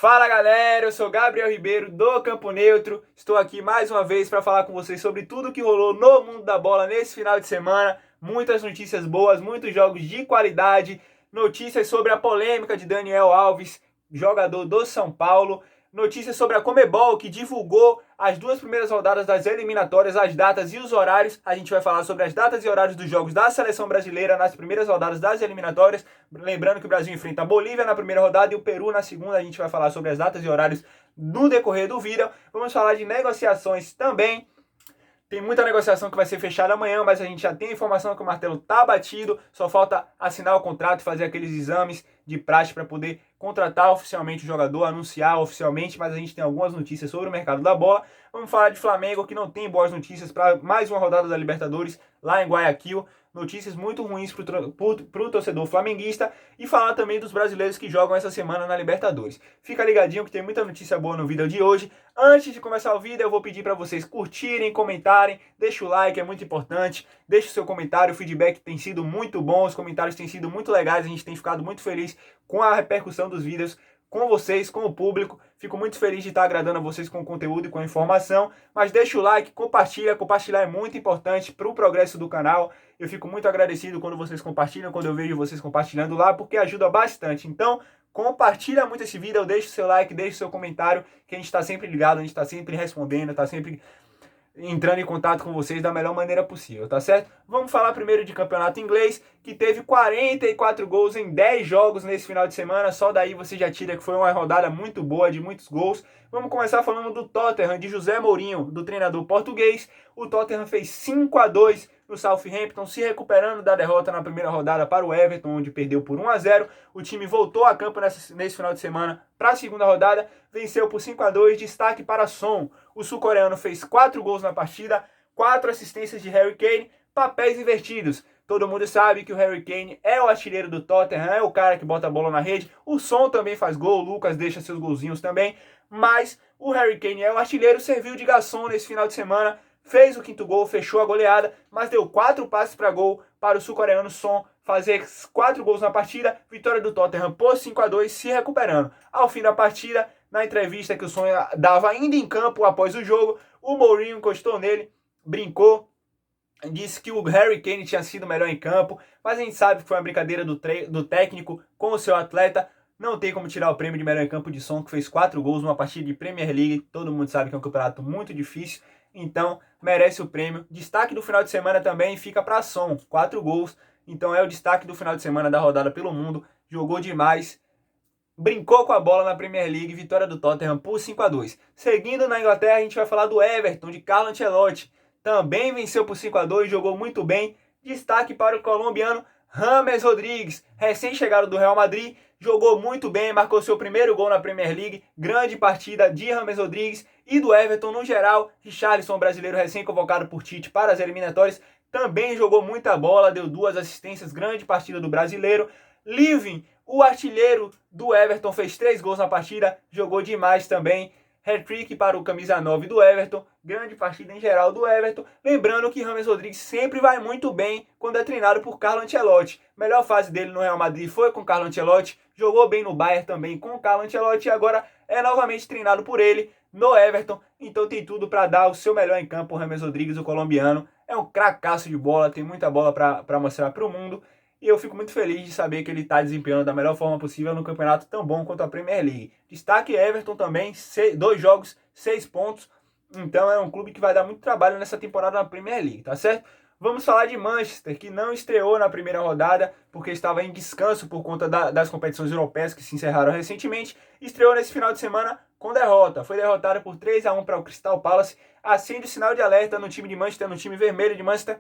Fala galera, eu sou Gabriel Ribeiro do Campo Neutro, estou aqui mais uma vez para falar com vocês sobre tudo que rolou no mundo da bola nesse final de semana, muitas notícias boas, muitos jogos de qualidade, notícias sobre a polêmica de Daniel Alves, jogador do São Paulo, notícias sobre a Conmebol que divulgou as duas primeiras rodadas das eliminatórias, as datas e os horários. A gente vai falar sobre as datas e horários dos jogos da seleção brasileira nas primeiras rodadas das eliminatórias. Lembrando que o Brasil enfrenta a Bolívia na primeira rodada e o Peru na segunda. A gente vai falar sobre as datas e horários no decorrer do vídeo. Vamos falar de negociações também. Tem muita negociação que vai ser fechada amanhã, mas a gente já tem a informação que o martelo tá batido, só falta assinar o contrato e fazer aqueles exames de praxe para poder contratar oficialmente o jogador, anunciar oficialmente, mas a gente tem algumas notícias sobre o mercado da bola. Vamos falar de Flamengo, que não tem boas notícias para mais uma rodada da Libertadores lá em Guayaquil. Notícias muito ruins para o torcedor flamenguista, e falar também dos brasileiros que jogam essa semana na Libertadores. Fica ligadinho que tem muita notícia boa no vídeo de hoje. Antes de começar o vídeo, eu vou pedir para vocês curtirem, comentarem, deixa o like, é muito importante, deixa o seu comentário, o feedback tem sido muito bom, os comentários têm sido muito legais, a gente tem ficado muito feliz com a repercussão dos vídeos, com vocês, com o público. Fico muito feliz de estar agradando a vocês com o conteúdo e com a informação, mas deixa o like, compartilhar é muito importante para o progresso do canal. Eu fico muito agradecido quando vocês compartilham, quando eu vejo vocês compartilhando lá, porque ajuda bastante. Então, compartilha muito esse vídeo, deixa o seu like, deixa o seu comentário, que a gente está sempre ligado, a gente está sempre respondendo, está sempre entrando em contato com vocês da melhor maneira possível, tá certo? Vamos falar primeiro de campeonato inglês, que teve 44 gols em 10 jogos nesse final de semana. Só daí você já tira que foi uma rodada muito boa, de muitos gols. Vamos começar falando do Tottenham, de José Mourinho, do treinador português. O Tottenham fez 5-2 no Southampton, se recuperando da derrota na primeira rodada para o Everton, onde perdeu por 1-0. O time voltou a campo nesse final de semana para a segunda rodada, venceu por 5-2, destaque para Son. O sul-coreano fez 4 gols na partida, 4 assistências de Harry Kane, papéis invertidos. Todo mundo sabe que o Harry Kane é o artilheiro do Tottenham, é o cara que bota a bola na rede. O Son também faz gol, o Lucas deixa seus golzinhos também, mas o Harry Kane é o artilheiro, serviu de garçom nesse final de semana, fez o quinto gol, fechou a goleada, mas deu 4 passes para gol para o sul-coreano Son fazer 4 gols na partida. Vitória do Tottenham por 5-2, se recuperando. Ao fim da partida, na entrevista que o Son dava ainda em campo após o jogo, o Mourinho encostou nele, brincou, disse que o Harry Kane tinha sido melhor em campo, mas a gente sabe que foi uma brincadeira do técnico com o seu atleta. Não tem como tirar o prêmio de melhor em campo de Son, que fez 4 gols numa partida de Premier League. Todo mundo sabe que é um campeonato muito difícil, então merece o prêmio. Destaque do final de semana também fica para Son, 4 gols. Então é o destaque do final de semana da rodada pelo mundo. Jogou demais, brincou com a bola na Premier League. Vitória do Tottenham por 5-2. Seguindo na Inglaterra, a gente vai falar do Everton, de Carlo Ancelotti. Também venceu por 5-2, jogou muito bem. Destaque para o colombiano James Rodrigues, recém-chegado do Real Madrid. Jogou muito bem, marcou seu primeiro gol na Premier League. Grande partida de James Rodrigues e do Everton no geral. Richarlison, brasileiro recém-convocado por Tite para as eliminatórias, também jogou muita bola, deu 2 assistências, grande partida do brasileiro. Living, o artilheiro do Everton, fez 3 gols na partida, jogou demais também. Hat-trick para o camisa 9 do Everton, grande partida em geral do Everton. Lembrando que James Rodrigues sempre vai muito bem quando é treinado por Carlo Ancelotti. Melhor fase dele no Real Madrid foi com Carlo Ancelotti, jogou bem no Bayern também com Carlo Ancelotti e agora é novamente treinado por ele no Everton. Então tem tudo para dar o seu melhor em campo. O James Rodrigues, o colombiano, é um cracaço de bola, tem muita bola para mostrar para o mundo. E eu fico muito feliz de saber que ele está desempenhando da melhor forma possível no campeonato tão bom quanto a Premier League. Destaque Everton também, 2 jogos, 6 pontos. Então é um clube que vai dar muito trabalho nessa temporada na Premier League, tá certo? Vamos falar de Manchester, que não estreou na primeira rodada porque estava em descanso por conta das competições europeias que se encerraram recentemente. Estreou nesse final de semana com derrota. Foi derrotada por 3-1 para o Crystal Palace. Acende o sinal de alerta no time de Manchester, no time vermelho de Manchester,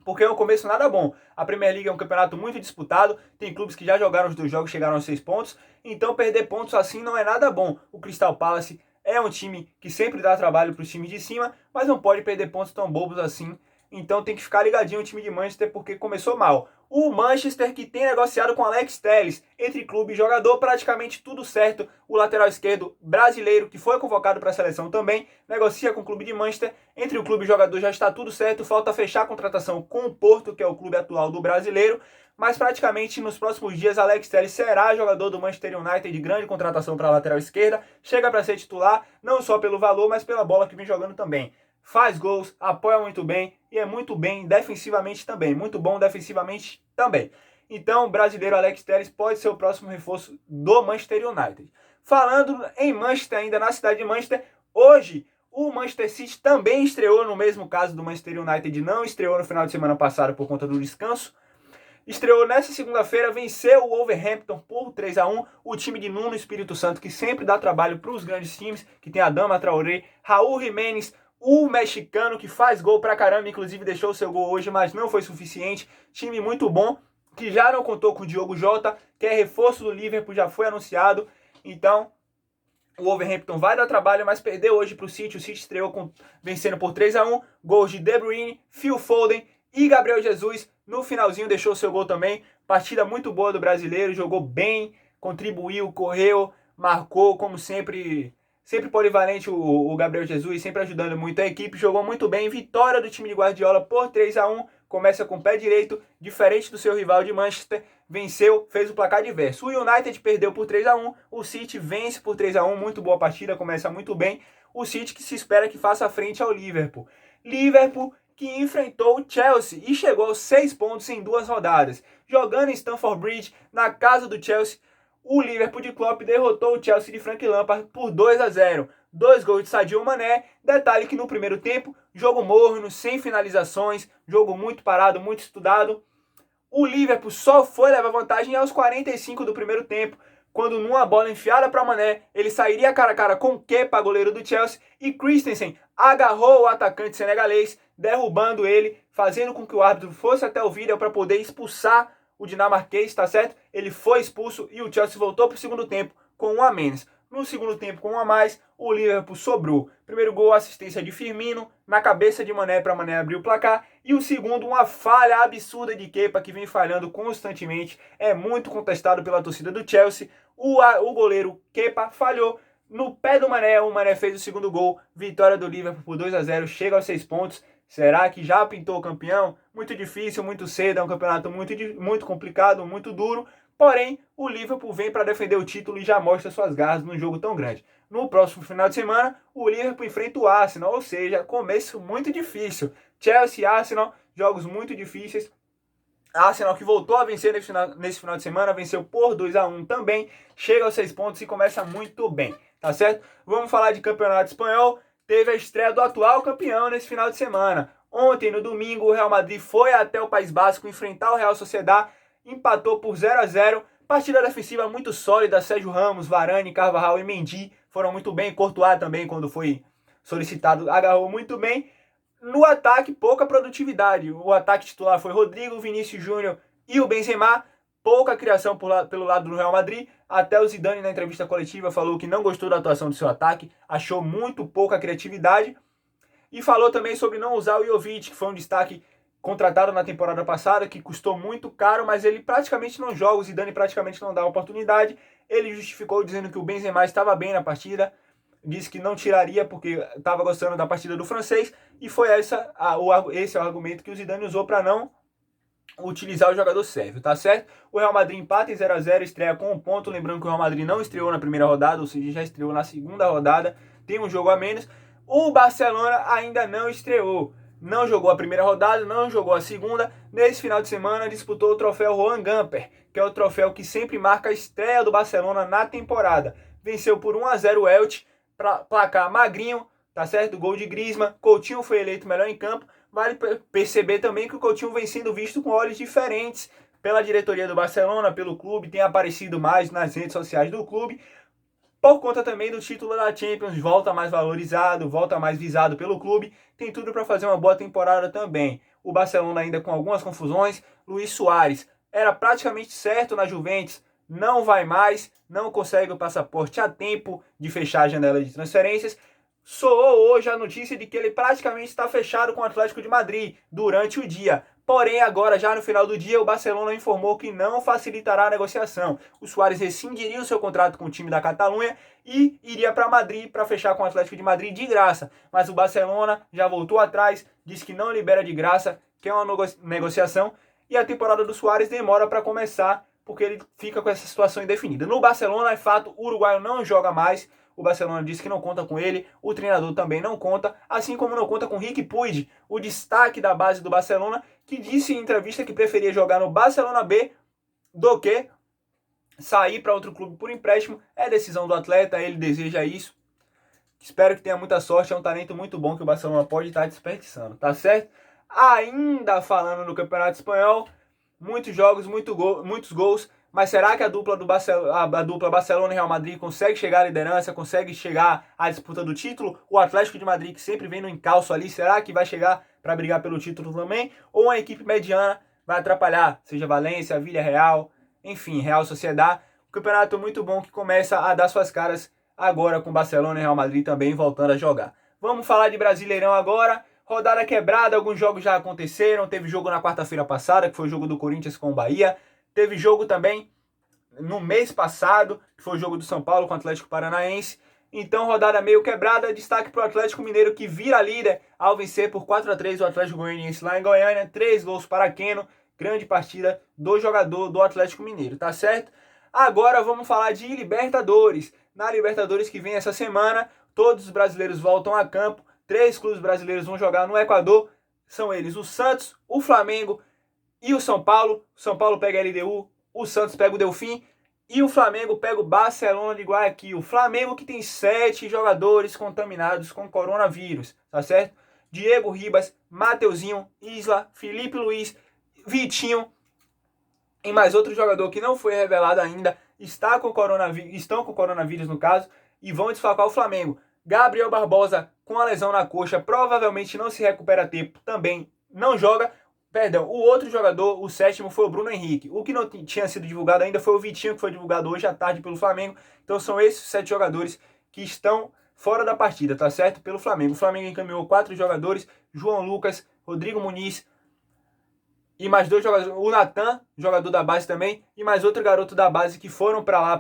porque é um começo nada bom. A Premier League é um campeonato muito disputado, tem clubes que já jogaram os 2 jogos, chegaram aos 6 pontos, então perder pontos assim não é nada bom. O Crystal Palace é um time que sempre dá trabalho para os times de cima, mas não pode perder pontos tão bobos assim, então tem que ficar ligadinho o time de Manchester porque começou mal. O Manchester, que tem negociado com Alex Telles, entre clube e jogador, praticamente tudo certo. O lateral esquerdo brasileiro, que foi convocado para a seleção também, negocia com o clube de Manchester. Entre o clube e o jogador já está tudo certo, falta fechar a contratação com o Porto, que é o clube atual do brasileiro. Mas praticamente nos próximos dias Alex Telles será jogador do Manchester United, de grande contratação para a lateral esquerda. Chega para ser titular, não só pelo valor, mas pela bola que vem jogando também. Faz gols, apoia muito bem e é muito bem defensivamente também. Muito bom defensivamente também. Então, o brasileiro Alex Telles pode ser o próximo reforço do Manchester United. Falando em Manchester, ainda na cidade de Manchester, hoje o Manchester City também estreou, no mesmo caso do Manchester United, não estreou no final de semana passado por conta do descanso. Estreou nessa segunda-feira, venceu o Wolverhampton por 3-1, o time de Nuno Espírito Santo, que sempre dá trabalho para os grandes times, que tem Adama Traoré, Raul Jiménez, o mexicano que faz gol pra caramba, inclusive deixou o seu gol hoje, mas não foi suficiente. Time muito bom, que já não contou com o Diogo Jota, que é reforço do Liverpool, já foi anunciado. Então, o Wolverhampton vai dar trabalho, mas perdeu hoje pro City. O City estreou vencendo por 3-1, gols de De Bruyne, Phil Foden e Gabriel Jesus. No finalzinho deixou o seu gol também. Partida muito boa do brasileiro, jogou bem, contribuiu, correu, marcou, como sempre... Sempre polivalente o Gabriel Jesus, sempre ajudando muito a equipe, jogou muito bem. Vitória do time de Guardiola por 3-1, começa com o pé direito, diferente do seu rival de Manchester, venceu, fez o placar diverso. O United perdeu por 3-1, o City vence por 3-1, muito boa partida, começa muito bem. O City que se espera que faça frente ao Liverpool. Liverpool que enfrentou o Chelsea e chegou aos 6 pontos em 2 rodadas. Jogando em Stamford Bridge, na casa do Chelsea, o Liverpool de Klopp derrotou o Chelsea de Frank Lampard por 2-0. 2 gols de Sadio Mané. Detalhe que no primeiro tempo, jogo morno, sem finalizações, jogo muito parado, muito estudado. O Liverpool só foi levar vantagem aos 45 do primeiro tempo, quando numa bola enfiada para Mané, ele sairia cara a cara com Kepa, goleiro do Chelsea, e Christensen agarrou o atacante senegalês, derrubando ele, fazendo com que o árbitro fosse até o vídeo para poder expulsar o dinamarquês, tá certo? Ele foi expulso e o Chelsea voltou para o segundo tempo com 1 a menos. No segundo tempo, com 1 a mais, o Liverpool sobrou. Primeiro gol, assistência de Firmino, na cabeça de Mané para Mané abrir o placar. E o segundo, uma falha absurda de Kepa, que vem falhando constantemente. É muito contestado pela torcida do Chelsea. O goleiro Kepa falhou. No pé do Mané, o Mané fez o segundo gol. Vitória do Liverpool por 2-0, chega aos 6 pontos. Será que já pintou o campeão? Muito difícil, muito cedo, é um campeonato muito complicado, muito duro. Porém, o Liverpool vem para defender o título e já mostra suas garras num jogo tão grande. No próximo final de semana, o Liverpool enfrenta o Arsenal, ou seja, começo muito difícil. Chelsea e Arsenal, jogos muito difíceis. Arsenal que voltou a vencer nesse final de semana, venceu por 2-1 também, chega aos 6 pontos e começa muito bem, tá certo? Vamos falar de campeonato espanhol. Teve a estreia do atual campeão nesse final de semana. Ontem, no domingo, o Real Madrid foi até o País Basco enfrentar o Real Sociedad, empatou por 0-0. Partida defensiva muito sólida, Sérgio Ramos, Varane, Carvajal e Mendy foram muito bem. Courtois também, quando foi solicitado, agarrou muito bem. No ataque, pouca produtividade. O ataque titular foi Rodrigo, Vinícius Júnior e o Benzema. Pouca criação pelo lado do Real Madrid. Até o Zidane, na entrevista coletiva, falou que não gostou da atuação do seu ataque, achou muito pouca criatividade. E falou também sobre não usar o Jovic, que foi um destaque contratado na temporada passada, que custou muito caro, mas ele praticamente não joga, o Zidane praticamente não dá oportunidade. Ele justificou dizendo que o Benzema estava bem na partida, disse que não tiraria porque estava gostando da partida do francês, e foi esse é o argumento que o Zidane usou para não utilizar o jogador sérvio, tá certo? O Real Madrid empata em 0-0, estreia com 1 ponto, lembrando que o Real Madrid não estreou na primeira rodada, ou seja, já estreou na segunda rodada, tem um jogo a menos. O Barcelona ainda não estreou, não jogou a primeira rodada, não jogou a segunda. Nesse final de semana disputou o troféu Joan Gamper, que é o troféu que sempre marca a estreia do Barcelona na temporada. Venceu por 1-0 o Elche, placar magrinho, tá certo? Gol de Griezmann, Coutinho foi eleito melhor em campo. Vale perceber também que o Coutinho vem sendo visto com olhos diferentes pela diretoria do Barcelona, pelo clube, tem aparecido mais nas redes sociais do clube, por conta também do título da Champions, volta mais valorizado, volta mais visado pelo clube, tem tudo para fazer uma boa temporada também. O Barcelona ainda com algumas confusões, Luis Suárez era praticamente certo na Juventus, não vai mais, não consegue o passaporte a tempo de fechar a janela de transferências. soou hoje a notícia de que ele praticamente está fechado com o Atlético de Madrid durante o dia. Porém, agora, já no final do dia, o Barcelona informou que não facilitará a negociação. O Suárez rescindiria o seu contrato com o time da Catalunha e iria para Madrid para fechar com o Atlético de Madrid de graça. Mas o Barcelona já voltou atrás, disse que não libera de graça, que é uma negociação, e a temporada do Suárez demora para começar, porque ele fica com essa situação indefinida. No Barcelona, é fato, o uruguaio não joga mais. O Barcelona disse que não conta com ele, o treinador também não conta, assim como não conta com Riqui Puig, o destaque da base do Barcelona, que disse em entrevista que preferia jogar no Barcelona B do que sair para outro clube por empréstimo. É decisão do atleta, ele deseja isso. Espero que tenha muita sorte, é um talento muito bom que o Barcelona pode estar desperdiçando, tá certo? Ainda falando no Campeonato Espanhol, muitos jogos, muitos gols. Mas será que a dupla Barcelona e Real Madrid consegue chegar à liderança, consegue chegar à disputa do título? O Atlético de Madrid, que sempre vem no encalço ali, será que vai chegar para brigar pelo título também? Ou uma equipe mediana vai atrapalhar? Seja Valência, Villarreal, enfim, Real Sociedad. Um campeonato muito bom que começa a dar suas caras agora com Barcelona e Real Madrid também voltando a jogar. Vamos falar de Brasileirão agora. Rodada quebrada, alguns jogos já aconteceram. Teve jogo na quarta-feira passada, que foi o jogo do Corinthians com o Bahia. Teve jogo também no mês passado, que foi o jogo do São Paulo com o Atlético Paranaense. Então, rodada meio quebrada. Destaque para o Atlético Mineiro, que vira líder ao vencer por 4-3 o Atlético Goianiense lá em Goiânia. 3 gols para Keno. Grande partida do jogador do Atlético Mineiro, tá certo? Agora vamos falar de Libertadores. Na Libertadores que vem essa semana, todos os brasileiros voltam a campo. 3 clubes brasileiros vão jogar no Equador. São eles o Santos, o Flamengo e o São Paulo. O São Paulo pega a LDU, o Santos pega o Delfim e o Flamengo pega o Barcelona de Guayaquil. O Flamengo que tem 7 jogadores contaminados com coronavírus, tá certo? Diego Ribas, Mateuzinho, Isla, Felipe Luiz, Vitinho e mais outro jogador que não foi revelado ainda, estão com coronavírus no caso, e vão desfalcar o Flamengo. Gabriel Barbosa com a lesão na coxa, provavelmente não se recupera a tempo, também não joga. Perdão, o outro jogador, o 7º, foi o Bruno Henrique. O que não tinha sido divulgado ainda foi o Vitinho, que foi divulgado hoje à tarde pelo Flamengo. Então são esses 7 jogadores que estão fora da partida, tá certo? Pelo Flamengo. O Flamengo encaminhou 4 jogadores, João Lucas, Rodrigo Muniz e mais 2 jogadores, o Natan, jogador da base também, e mais outro garoto da base que foram para lá,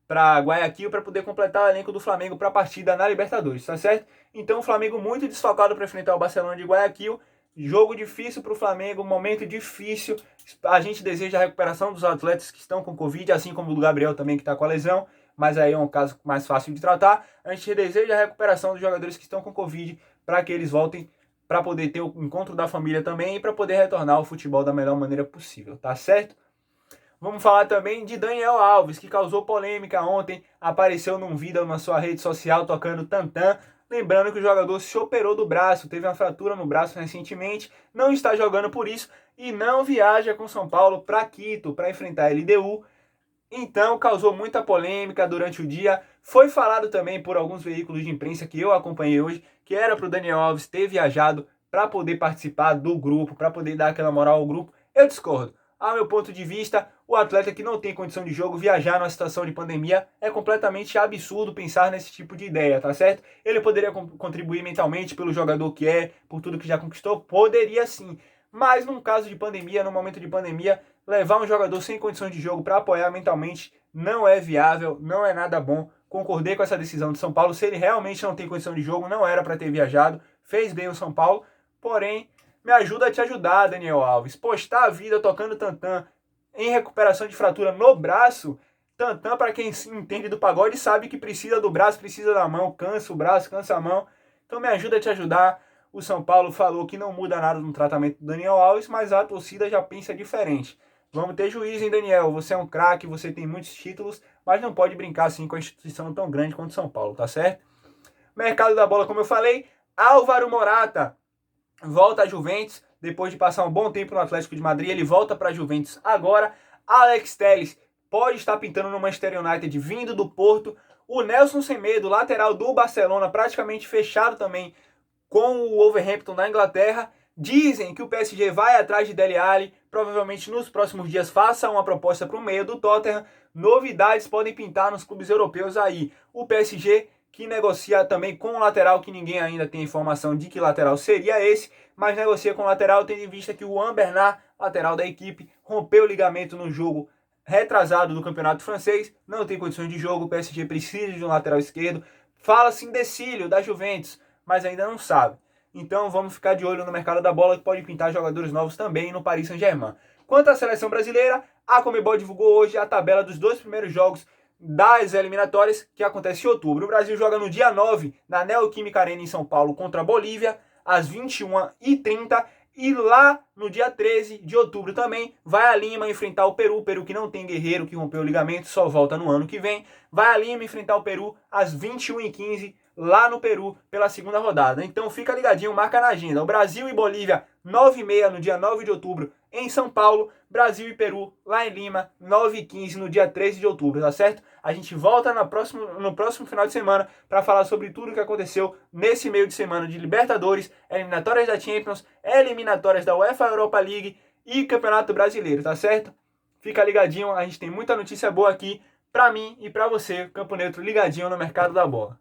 para Guayaquil, para poder completar o elenco do Flamengo para a partida na Libertadores, tá certo? Então o Flamengo muito desfalcado para enfrentar o Barcelona de Guayaquil. Jogo difícil para o Flamengo, momento difícil. A gente deseja a recuperação dos atletas que estão com Covid, assim como o do Gabriel também, que está com a lesão, mas aí é um caso mais fácil de tratar. A gente deseja a recuperação dos jogadores que estão com Covid para que eles voltem, para poder ter o encontro da família também e para poder retornar ao futebol da melhor maneira possível, tá certo? Vamos falar também de Daniel Alves, que causou polêmica ontem, apareceu num vídeo na sua rede social tocando tantã. Lembrando que o jogador se operou do braço, teve uma fratura no braço recentemente, não está jogando por isso e não viaja com São Paulo para Quito para enfrentar a LDU. Então causou muita polêmica durante o dia. Foi falado também por alguns veículos de imprensa que eu acompanhei hoje, que era para o Daniel Alves ter viajado para poder participar do grupo, para poder dar aquela moral ao grupo. Eu discordo. Ao meu ponto de vista, o atleta que não tem condição de jogo viajar numa situação de pandemia é completamente absurdo pensar nesse tipo de ideia, tá certo? Ele poderia contribuir mentalmente pelo jogador que é, por tudo que já conquistou? Poderia sim. Mas num caso de pandemia, no momento de pandemia, levar um jogador sem condições de jogo para apoiar mentalmente não é viável, não é nada bom. Concordei com essa decisão de São Paulo. Se ele realmente não tem condição de jogo, não era para ter viajado. Fez bem o São Paulo, porém, me ajuda a te ajudar, Daniel Alves. Postar a vida tocando tantã em recuperação de fratura no braço. Tantã, para quem entende do pagode, sabe que precisa do braço, precisa da mão. Cansa o braço, cansa a mão. Então me ajuda a te ajudar. O São Paulo falou que não muda nada no tratamento do Daniel Alves, mas a torcida já pensa diferente. Vamos ter juízo, hein, Daniel? Você é um craque, você tem muitos títulos, mas não pode brincar assim com a instituição tão grande quanto São Paulo, tá certo? Mercado da bola, como eu falei, Álvaro Morata volta à Juventus, depois de passar um bom tempo no Atlético de Madrid, ele volta para a Juventus agora. Alex Telles pode estar pintando no Manchester United, vindo do Porto. O Nelson Semedo, lateral do Barcelona, praticamente fechado também com o Wolverhampton na Inglaterra. Dizem que o PSG vai atrás de Dele Alli, provavelmente nos próximos dias faça uma proposta para o meio do Tottenham. Novidades podem pintar nos clubes europeus aí. O PSG que negocia também com o lateral, que ninguém ainda tem informação de que lateral seria esse, mas negocia com o lateral, tendo em vista que o Juan Bernat, lateral da equipe, rompeu o ligamento no jogo retrasado do campeonato francês, não tem condições de jogo, o PSG precisa de um lateral esquerdo. Fala-se em Decílio, da Juventus, mas ainda não sabe. Então vamos ficar de olho no mercado da bola, que pode pintar jogadores novos também no Paris Saint-Germain. Quanto à seleção brasileira, a Conmebol divulgou hoje a tabela dos 2 primeiros jogos das eliminatórias, que acontece em outubro. O Brasil joga no dia 9, na Neoquímica Arena em São Paulo, contra a Bolívia, às 21h30. E lá no dia 13 de outubro também, vai a Lima enfrentar o Peru que não tem Guerreiro, que rompeu o ligamento, só volta no ano que vem. Vai a Lima enfrentar o Peru às 21h15, lá no Peru, pela segunda rodada. Então fica ligadinho, marca na agenda. O Brasil e Bolívia, 9h30 no dia 9 de outubro, em São Paulo. Brasil e Peru, lá em Lima, 9h15 no dia 13 de outubro, tá certo? A gente volta no próximo final de semana para falar sobre tudo o que aconteceu nesse meio de semana de Libertadores, eliminatórias da Champions, eliminatórias da UEFA Europa League e Campeonato Brasileiro, tá certo? Fica ligadinho, a gente tem muita notícia boa aqui pra mim e pra você, Campo Neutro, ligadinho no mercado da bola.